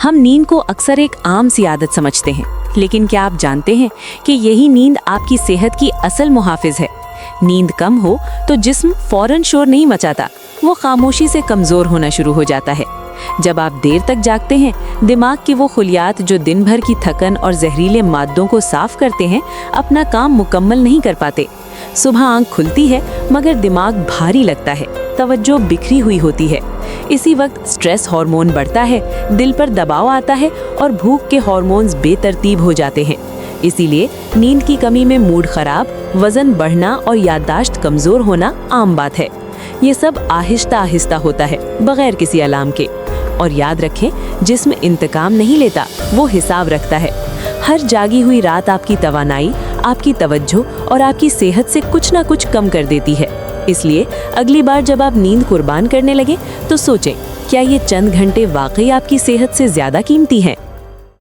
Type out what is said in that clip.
हम नींद को अक्सर एक आम सी आदत समझते हैं, लेकिन क्या आप जानते हैं कि यही नींद आपकी सेहत की असल मुहाफिज है। नींद कम हो तो जिस्म फौरन शोर नहीं मचाता, वो खामोशी से कमजोर होना शुरू हो जाता है। जब आप देर तक जागते हैं, दिमाग के वो खुलियात जो दिन भर की थकन और जहरीले मादों को साफ करते हैं, अपना काम मुकम्मल नहीं कर पाते। सुबह आंख खुलती है मगर दिमाग भारी लगता है, तवज्जो बिखरी हुई होती है। इसी वक्त स्ट्रेस हार्मोन बढ़ता है, दिल पर दबाव आता है और भूख के हार्मोन्स बेतरतीब हो जाते हैं। इसीलिए नींद की कमी में मूड खराब, वजन बढ़ना और याददाश्त कमजोर होना आम बात है। ये सब आहिस्ता आहिस्ता होता है, बगैर किसी अलार्म के। और याद रखें, जिस्म इंतकाम नहीं लेता, वो हिसाब रखता है। हर जागी हुई रात आपकी तवानाई, आपकी तवज्जो और आपकी सेहत से कुछ ना कुछ कम कर देती है। इसलिए अगली बार जब आप नींद कुर्बान करने लगे तो सोचें, क्या ये चंद घंटे वाकई आपकी सेहत से ज्यादा कीमती हैं?